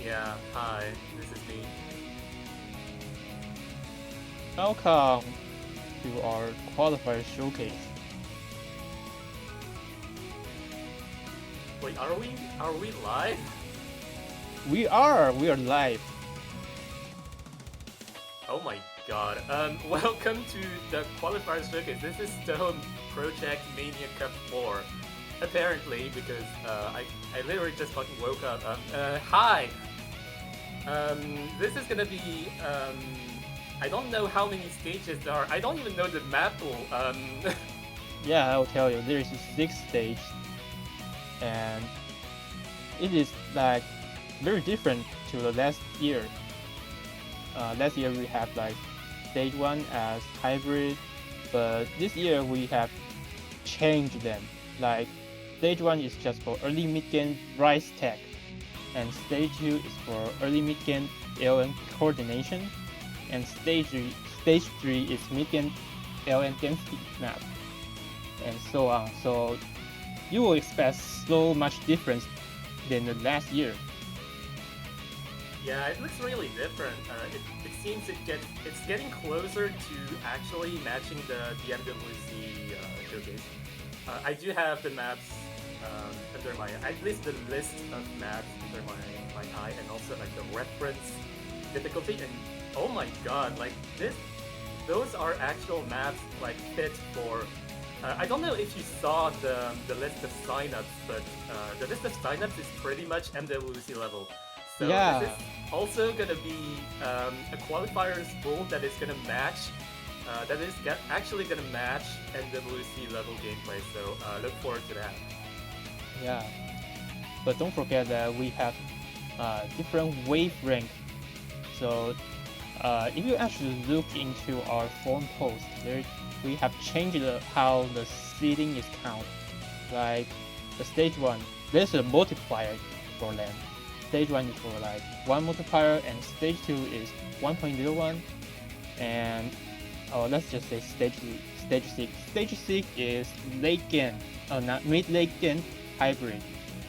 Yeah, hi, this is me. Welcome to our qualifier showcase. Wait, are we live? We are live. Oh my god. Welcome to the Qualifier Showcase. This is Stone Project Mania Cup 4. Apparently, because I literally just fucking woke up. Hi! This is gonna be, I don't know how many stages there are. I don't even know the map pool. Yeah, I'll tell you, there is a sixth stage, and it is like very different to the last year. Last year we have like stage one as hybrid, but this year we have changed them. Like stage one is just for early mid game rise tech, and stage two is for early mid game LN coordination, and stage three is mid game LN density map, and so on. So you will expect so much difference than the last year. Yeah, it looks really different. It seems it's getting closer to actually matching the MWC showcase. I do have the maps under my at least the list of maps under my eye, and also like the reference difficulty. And oh my god, like those are actual maps like fit for. I don't know if you saw the list of signups, but the list of signups is pretty much MWC level. So this is Yeah, also gonna be a qualifiers pool that is gonna match, actually gonna match NWC level gameplay. So look forward to that. yeah. But don't forget that we have different wave rank. So if you actually look into our forum post, there we have changed how the seeding is counted. Like the stage one, there's a multiplier for them. Stage one is for like one multiplier, and stage two is 1.01. And let's just say stage six. Stage six is late game, not mid late game hybrid,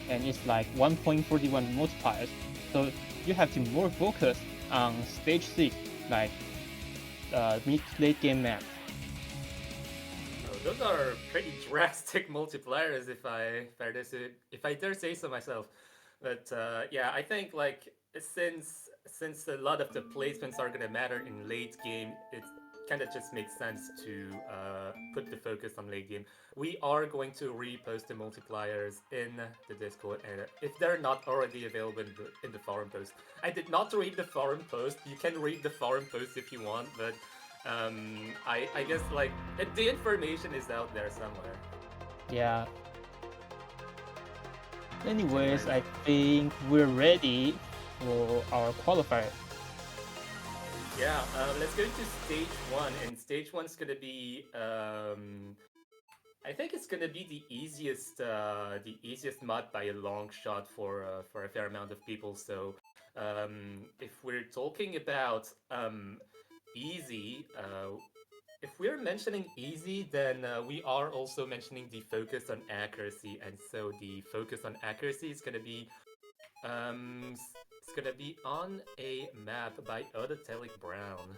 and it's like 1.41 multipliers. So you have to more focus on stage six, like mid late game map. Oh, those are pretty drastic multipliers, if I dare say so myself. But yeah, I think like since a lot of the placements are gonna matter in late game, it kind of just makes sense to put the focus on late game. We are going to repost the multipliers in the Discord, and if they're not already available in the forum post, I did not read the forum post. You can read the forum post if you want, but I guess like the information is out there somewhere. Yeah. Anyways, Anyways, I think we're ready for our qualifier. yeah, let's go to stage one, and stage one's gonna be I think it's gonna be the easiest mod by a long shot for a fair amount of people. So if we're talking about easy, if we're mentioning easy, then we are also mentioning the focus on accuracy, and so the focus on accuracy is gonna be it's gonna be on a map by Odotelic Brown.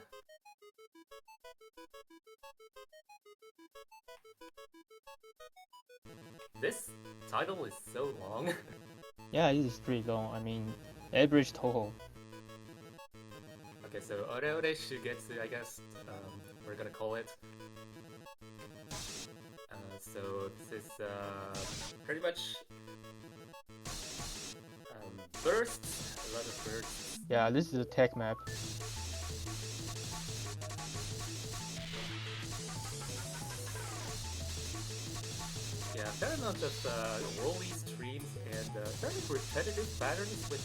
This title is so long. Yeah, this is pretty long. I mean, average Touhou. Okay, so Ore Ore Shugetsu, I guess we're gonna call it. So this is pretty much bursts, a lot of bursts. Yeah, this is a tech map. Yeah, fair amount of rolly streams and very repetitive patterns, which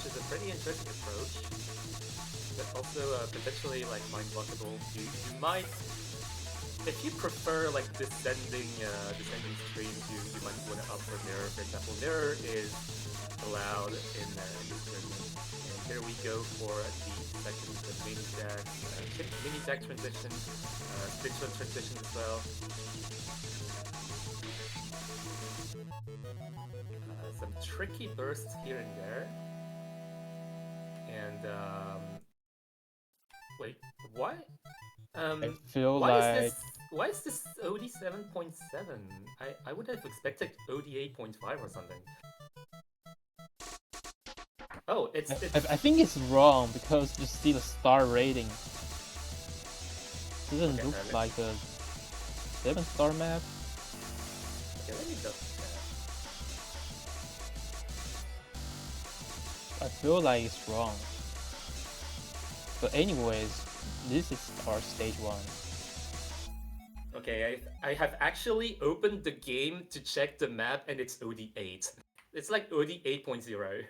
is a pretty interesting approach, but also potentially like mind blockable. You might, if you prefer like descending streams, you might want to opt for mirror. For example, mirror is allowed in this tournament. And here we go for the second mini deck transition, spin shot transition as well. Some tricky bursts here and there. And wait, why? I feel Why is like this? Why is this OD 7.7? I would have expected OD 8.5 or something. Oh, I think it's wrong because you see the star rating. Doesn't okay. look like a 7-star map. Okay, let me double check. I feel like it's wrong. But anyways, this is our stage 1. Okay, I have actually opened the game to check the map, and it's OD 8. It's like OD 8.0.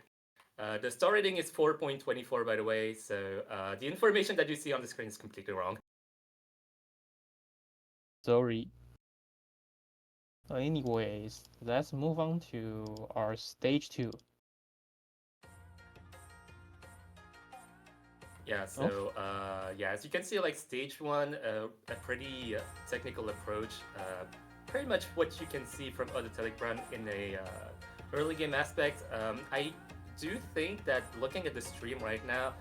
The star rating is 4.24, by the way, so the information that you see on the screen is completely wrong. Sorry. Anyways, let's move on to our stage 2. Yeah, so yeah, as you can see, like stage 1, a pretty technical approach. Pretty much what you can see from other Telegram in a early game aspect. I do think that looking at the stream right now,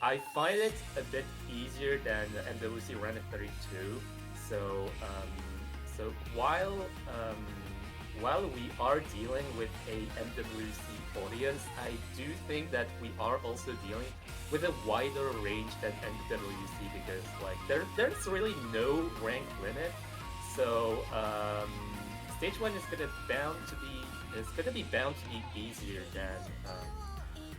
I find it a bit easier than MWC Run at 32. So so while we are dealing with a MWC audience, I do think that we are also dealing with a wider range than MWC because like there's really no rank limit. So stage 1 is gonna be bound to be easier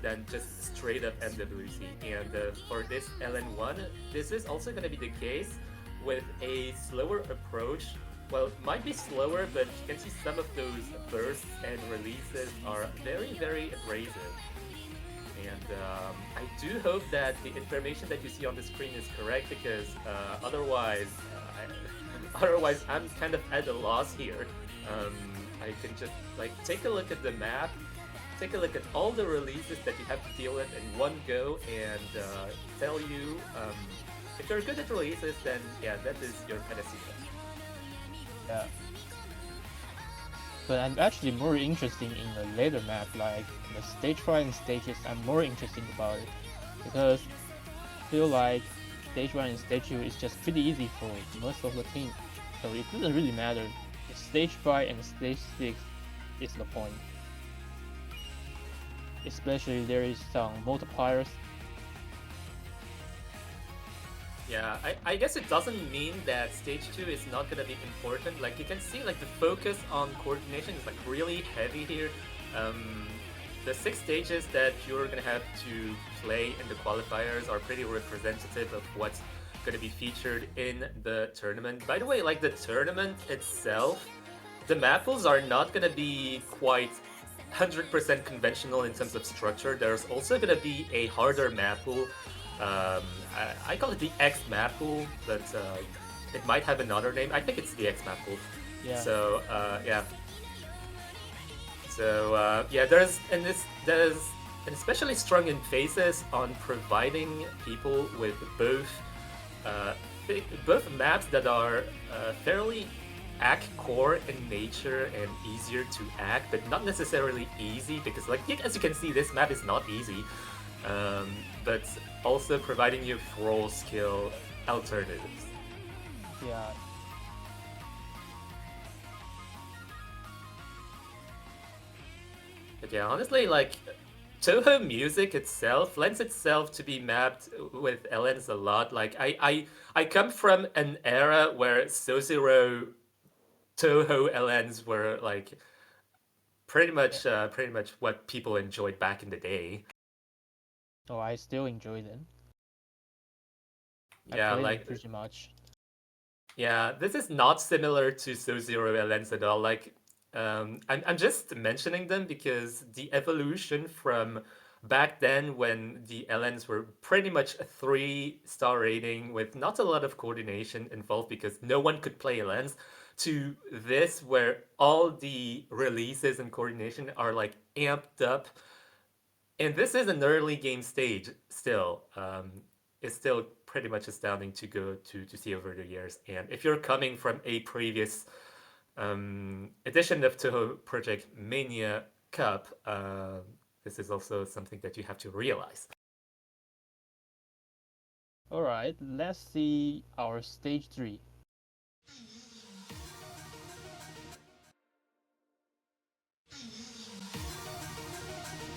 than just straight up MWC. And for this LN1, this is also gonna be the case with a slower approach. Well, it might be slower, but you can see some of those bursts and releases are very, very abrasive. And I do hope that the information that you see on the screen is correct because otherwise I'm kind of at a loss here. I can just like take a look at the map, take a look at all the releases that you have to deal with in one go, and tell you if you're good at releases, then yeah, that is your panacea. Yeah. But I'm actually more interested in the later map, like the stage 5 and stages. I'm more interested about it because I feel like stage 1 and stage 2 is just pretty easy for most of the team. So it doesn't really matter. The stage 5 and stage 6 is the point. Especially there is some multipliers. Yeah, I guess it doesn't mean that stage 2 is not gonna be important. Like you can see, like the focus on coordination is like really heavy here. The 6 stages that you're gonna have to play in the qualifiers are pretty representative of what's gonna be featured in the tournament. By the way, like the tournament itself, the map pools are not gonna be quite 100% conventional in terms of structure. There's also gonna be a harder map pool. I call it the X map pool, but it might have another name. I think it's the X map pool. Yeah. So yeah. So yeah, there's an especially strong emphasis on providing people with both maps that are fairly act core in nature and easier to act, but not necessarily easy because, like, as you can see, this map is not easy. But also providing you throw skill alternatives. Yeah. But yeah, honestly, like Touhou music itself lends itself to be mapped with LNs a lot. Like I come from an era where Sozero Touhou LNs were like pretty much what people enjoyed back in the day. Oh, I still enjoy them. Yeah, I play like them pretty much. yeah, this is not similar to So-Zero LNs at all. Like, I'm just mentioning them because the evolution from back then when the LNs were pretty much a 3-star rating with not a lot of coordination involved because no one could play LNs to this where all the releases and coordination are like amped up. And this is an early game stage still. It's still pretty much astounding to go to see over the years. And if you're coming from a previous edition of Touhou Project Mania Cup, this is also something that you have to realize. Alright, let's see our stage 3.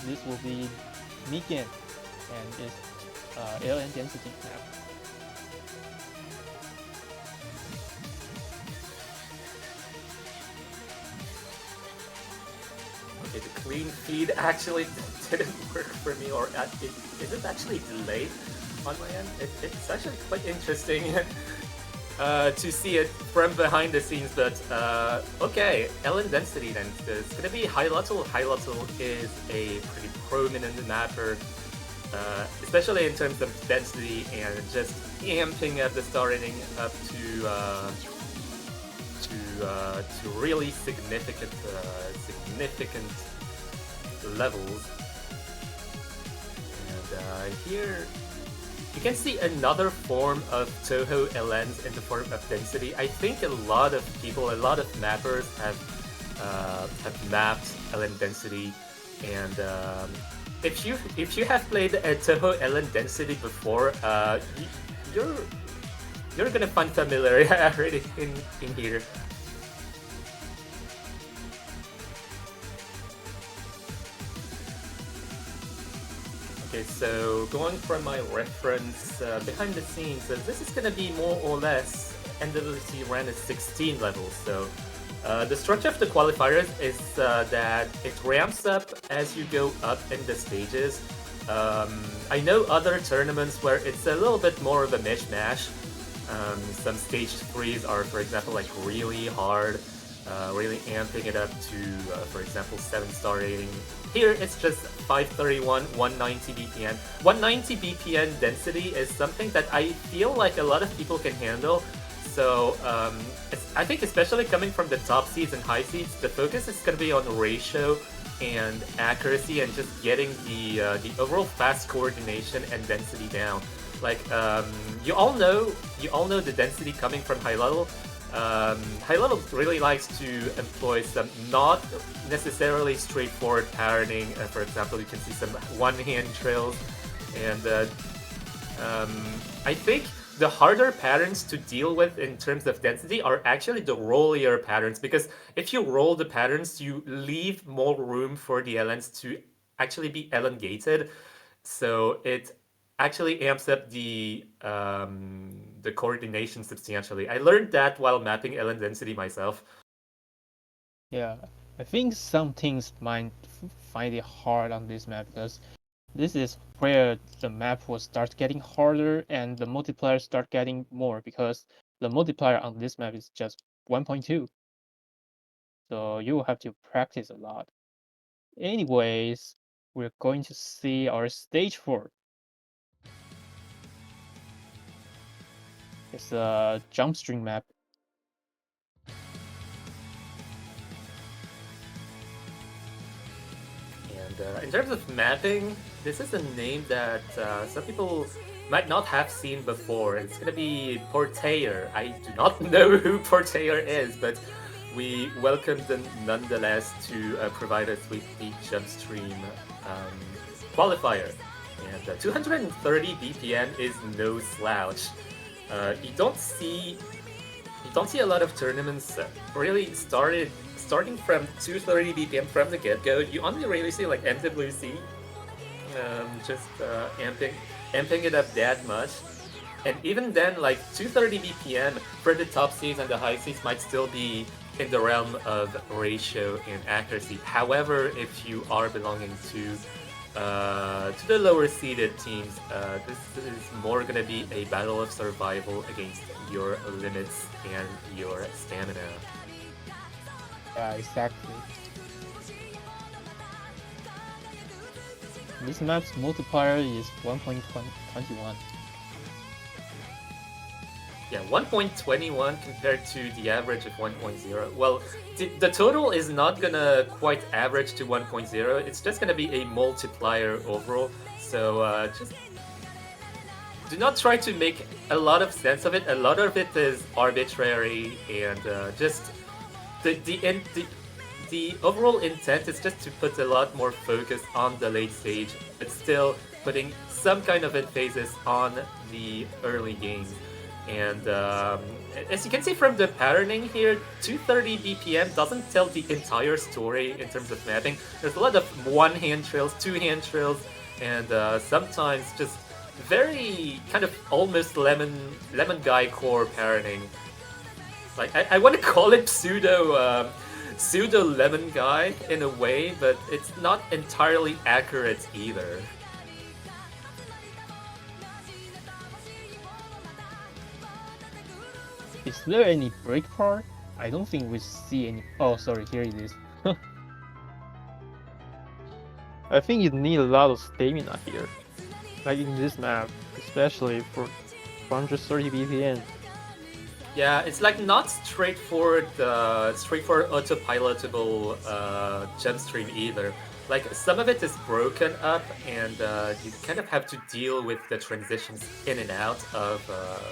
This will be Mikan and its alien density map. Okay, the clean feed actually didn't work for me, or is it actually delayed on my end? It's actually quite interesting to see it from behind the scenes, but okay, alien density then. It's gonna be Highlotl. Highlotl is a pretty prominent mapper, especially in terms of density and just amping up the star rating up to really significant levels. And here you can see another form of Touhou LNs in the form of density. I think a lot of people, a lot of mappers have mapped LN density, and if you have played a Touhou LN density before, you're gonna find familiarity in here. Okay, so going from my reference behind the scenes, this is gonna be more or less NWC ran at 16 levels. So the structure of the qualifiers is that it ramps up as you go up in the stages. I know other tournaments where it's a little bit more of a mishmash. Some stage 3s are, for example, like really hard, really amping it up to, for example, 7-star rating. Here it's just 531, 190 BPN. 190 BPN density is something that I feel like a lot of people can handle. So I think especially coming from the top seeds and high seeds, the focus is going to be on ratio and accuracy and just getting the overall fast coordination and density down. Like you all know the density coming from Highlotl. Highlotl really likes to employ some not necessarily straightforward patterning. For example, you can see some one-hand trails, and I think the harder patterns to deal with in terms of density are actually the rollier patterns, because if you roll the patterns, you leave more room for the LNs to actually be elongated. So it actually amps up the coordination substantially. I learned that while mapping LN density myself. Yeah, I think some teams might find it hard on this map because this is where the map will start getting harder and the multiplier start getting more, because the multiplier on this map is just 1.2. So you will have to practice a lot. Anyways, we're going to see our stage 4. It's a jump string map. And in terms of mapping, this is a name that some people might not have seen before. It's gonna be Portayer. I do not know who Portayer is, but we welcome them nonetheless to provide us with the jump stream qualifier. And 230 BPM is no slouch. You don't see a lot of tournaments really starting from 230 BPM from the get-go. You only really see like MWC just amping it up that much. And even then, like 230 BPM for the top seeds and the high seeds might still be in the realm of ratio and accuracy. However, if you are belonging to the lower seeded teams, this is more going to be a battle of survival against your limits and your stamina. Yeah, exactly. This map's multiplier is 1.21. Yeah, 1.21 compared to the average of 1.0. Well, the total is not gonna quite average to 1.0. It's just gonna be a multiplier overall. So just do not try to make a lot of sense of it. A lot of it is arbitrary, and just the overall intent is just to put a lot more focus on the late stage, but still putting some kind of emphasis on the early games. And as you can see from the patterning here, 230 BPM doesn't tell the entire story in terms of mapping. There's a lot of one-hand trails, two-hand trails, and sometimes just very kind of almost lemon guy core patterning. Like I want to call it pseudo lemon guy in a way, but it's not entirely accurate either. Is there any break part? I don't think we see any. Oh, sorry, here it is. I think you need a lot of stamina here, like in this map, especially for 130 BPM. Yeah, it's like not straightforward autopilotable gem stream either. Like some of it is broken up, and you kind of have to deal with the transitions in and out of,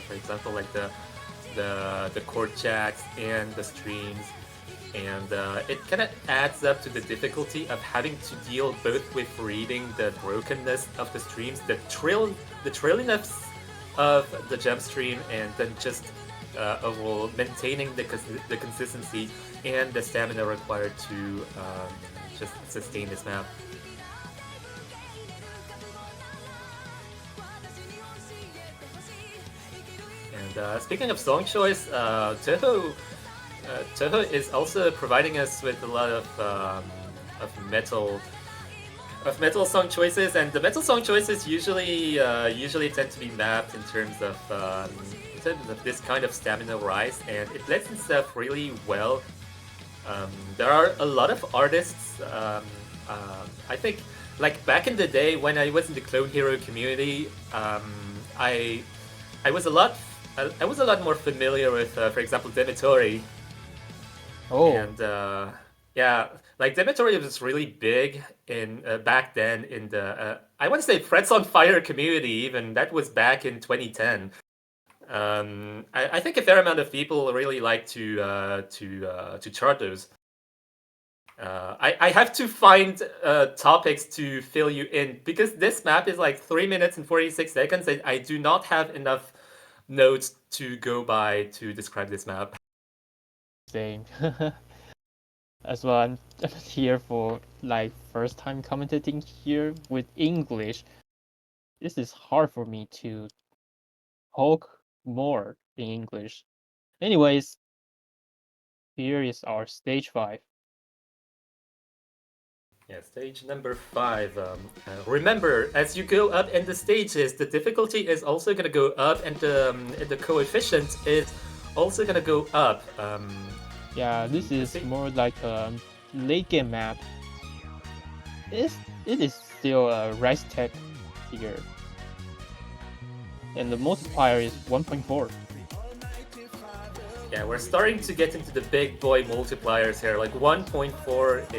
for example, like the chord jacks and the streams, and it kind of adds up to the difficulty of having to deal both with reading the brokenness of the streams, the trailiness of the gem stream, and then just overall maintaining the consistency and the stamina required to just sustain this map. And speaking of song choice, Touhou is also providing us with a lot of metal song choices, and the metal song choices usually tend to be mapped in terms of this kind of stamina rise, and it lets itself really well. There are a lot of artists. I think, like back in the day when I was in the Clone Hero community, I was a lot more familiar with, for example, Demetori. Oh. And yeah, like Demetori was really big in back then in the I want to say Frets on Fire community. Even that was back in 2010. I think a fair amount of people really like to chart those. I have to find topics to fill you in, because this map is like 3 minutes and 46 seconds, and I do not have enough notes to go by to describe this map. Same. As well, I'm here for like first time commentating here with English. This is hard for me to talk more in English. Anyways, here is our stage 5. Yeah, stage number 5. Remember, as you go up in the stages, the difficulty is also going to go up, and the coefficient is also going to go up. Yeah, this is more like a late game map. It is still a Rice Tech here. And the multiplier is 1.4. Yeah, we're starting to get into the big boy multipliers here. Like 1.4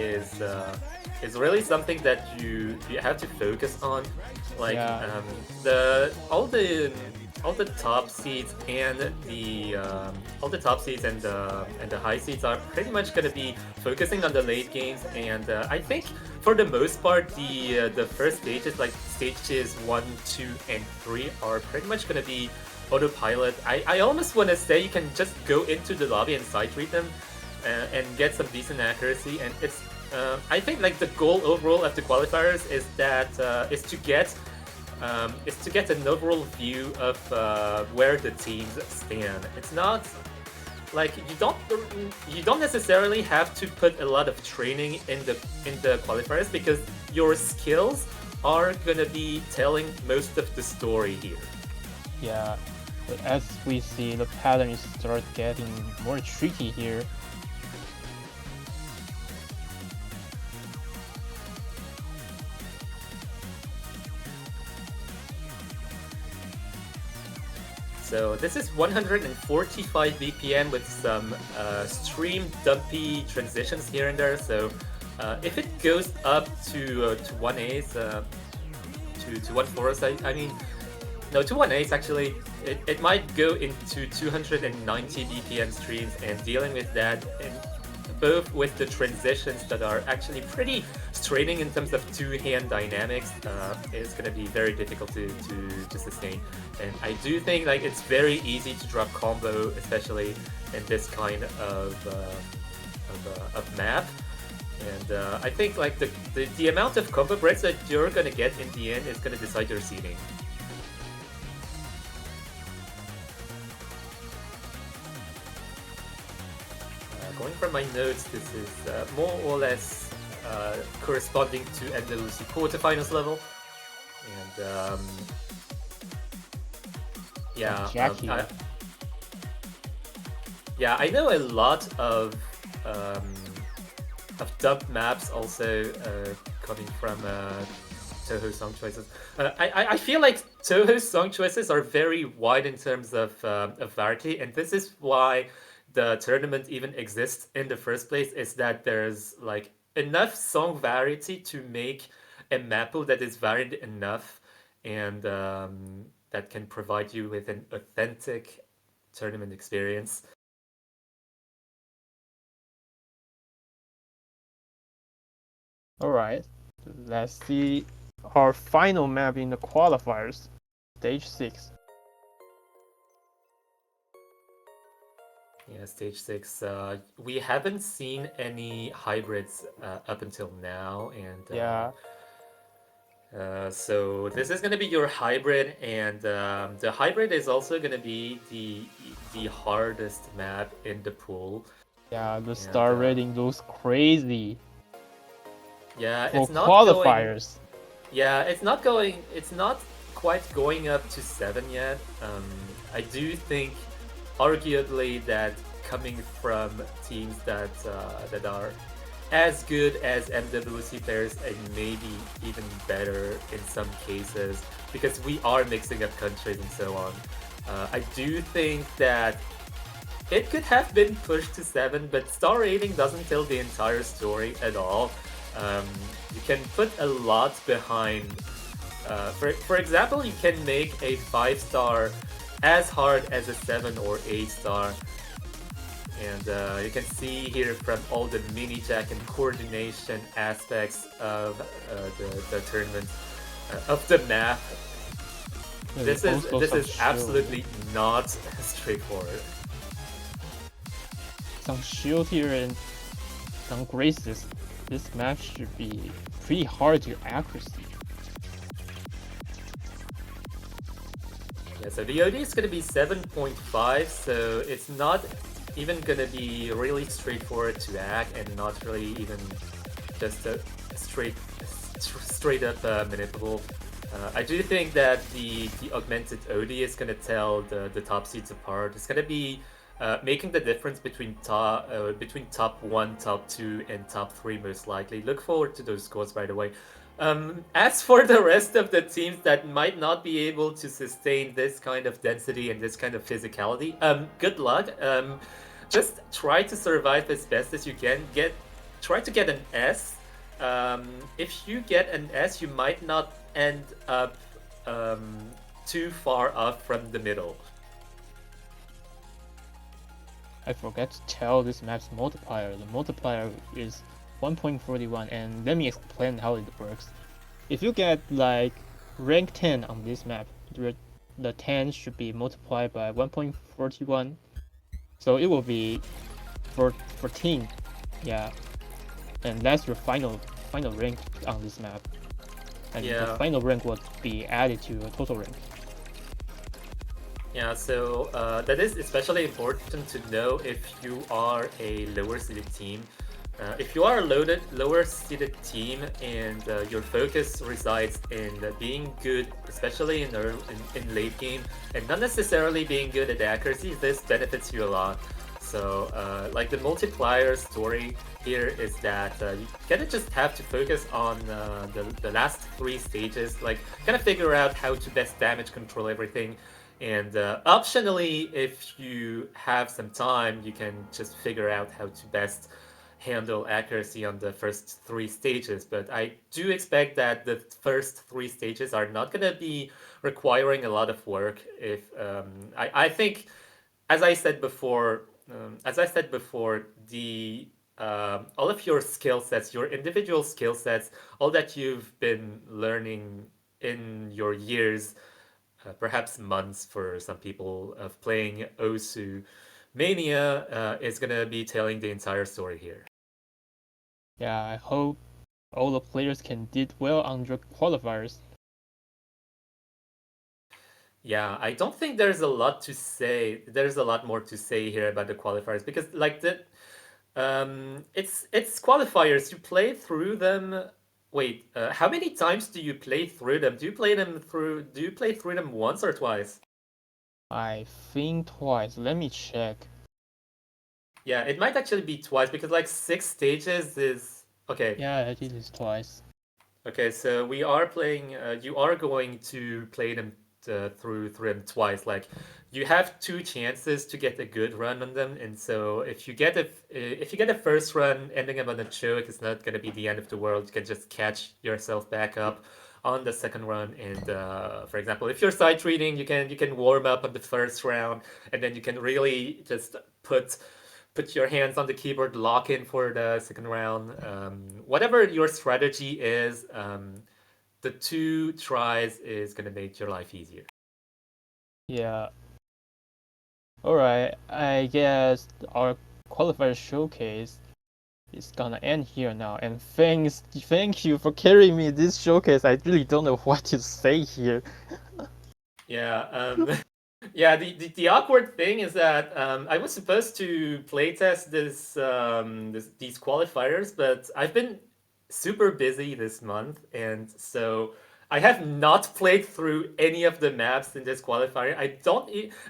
is really something that you have to focus on. Like Yeah. all the top seeds and the high seeds are pretty much going to be focusing on the late games, and I think for the most part the first stages, like stages 1, 2, and 3, are pretty much going to be autopilot. I almost want to say you can just go into the lobby and sight read them and get some decent accuracy, and it's I think like the goal overall of the qualifiers is to get an overall view of where the teams stand. It's not like you don't necessarily have to put a lot of training in the qualifiers, because your skills are gonna be telling most of the story here. Yeah, but as we see, the pattern is start getting more tricky here. So this is 145 BPM with some stream dumpy transitions here and there. So if it goes up to 1As, to 1/4, I mean, no, to 1As actually, it might go into 290 BPM streams, and dealing with that both with the transitions that are actually pretty straining in terms of two-hand dynamics, it's going to be very difficult to sustain. And I do think like it's very easy to drop combo, especially in this kind of map. And I think like the amount of combo breaks that you're gonna get in the end is gonna decide your seeding. Going from my notes, this is more or less corresponding to NWC quarterfinals level. And yeah, I know a lot of dub maps also coming from Touhou song choices. I feel like Touhou's song choices are very wide in terms of variety, and this is why the tournament even exists in the first place, is that there's like enough song variety to make a map pool that is varied enough and that can provide you with an authentic tournament experience. Alright, let's see our final map in the qualifiers, stage 6. Yeah, stage 6. We haven't seen any hybrids up until now, and Yeah. So this is going to be your hybrid, and the hybrid is also going to be the hardest map in the pool. Yeah, the star rating looks crazy. Yeah, for it's not qualifiers. It's not quite going up to 7 yet. I do think, arguably, that coming from teams that are as good as MWC players and maybe even better in some cases, because we are mixing up countries and so on. I do think that it could have been pushed to 7, but star rating doesn't tell the entire story at all. You can put a lot behind. For example, you can make a 5-star as hard as a 7 or 8-star. And you can see here from all the mini jack and coordination aspects of the tournament of the map. This is absolutely not straightforward. Some shield here and some graces. This map should be pretty hard to accuracy. Yeah, so the OD is going to be 7.5, so it's not even going to be really straightforward to hack, and not really even just a straight up manipulable. I do think that the augmented OD is going to tell the top seeds apart. It's going to be making the difference between top 1, top 2, and top 3 most likely. Look forward to those scores, by the way. As for the rest of the teams that might not be able to sustain this kind of density and this kind of physicality, good luck. Just try to survive as best as you can. Try to get an S. If you get an S, you might not end up too far off from the middle. I forgot to tell this map's multiplier. The multiplier is 1.41, and let me explain how it works. If you get like rank 10 on this map, the 10 should be multiplied by 1.41, so it will be 14. Yeah, and that's your final rank on this map, and the final rank would be added to your total rank. Yeah, so that is especially important to know if you are a lower seeded team. If you are a lower seeded team and your focus resides in being good, especially in late game, and not necessarily being good at accuracy, this benefits you a lot. So like the multiplier story here is that you kind of just have to focus on the last 3 stages, like kind of figure out how to best damage control everything. And optionally, if you have some time, you can just figure out how to best handle accuracy on the first 3 stages. But I do expect that the first 3 stages are not going to be requiring a lot of work. If I think, as I said before, the all of your skill sets, your individual skill sets, all that you've been learning in your years, perhaps months for some people of playing Osu. Mania is gonna be telling the entire story here. Yeah, I hope all the players can did well on the qualifiers. Yeah, I don't think there's a lot to say. There's a lot more to say here about the qualifiers because like it's qualifiers. You play through them. Wait, how many times do you play through them? Do you play through them once or twice? I think twice. Let me check. Yeah, it might actually be twice because like 6 stages is okay. Yeah, it is twice. Okay, so we are playing. You are going to play them through them twice. Like, you have two chances to get a good run on them, and so if you get a first run ending up on a choke, it's not gonna be the end of the world. You can just catch yourself back up on the second run. And for example, if you're side reading, you can warm up on the first round, and then you can really just put your hands on the keyboard, lock in for the second round. Whatever your strategy is, the two tries is gonna make your life easier. Yeah. Alright, I guess our qualifier showcase is gonna end here now. And thank you for carrying me this showcase. I really don't know what to say here. Yeah. Yeah. The awkward thing is that I was supposed to playtest these qualifiers, but I've been super busy this month, and so I have not played through any of the maps in this qualifier. I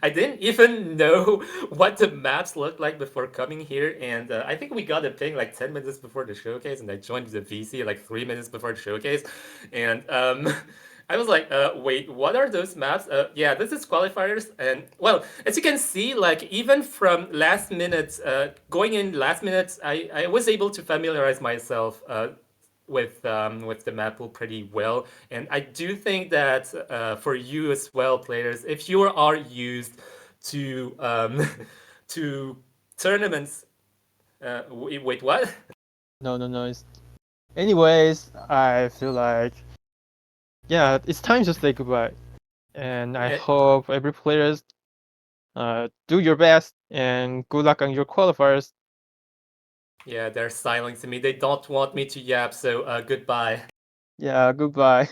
didn't even know what the maps looked like before coming here, and I think we got a ping like 10 minutes before the showcase, and I joined the VC like 3 minutes before the showcase, and I was like, wait, what are those maps? Yeah, this is qualifiers, and well, as you can see, like even from last minute, going in last minute, I was able to familiarize myself with the map pool pretty well, and I do think that for you as well, players, if you are used to to tournaments, wait, what? No. Anyways, I feel like yeah, it's time to say goodbye. And I Eh, hope every players do your best and good luck on your qualifiers. yeah, they're silencing me. They don't want me to yap, so goodbye. Yeah, goodbye.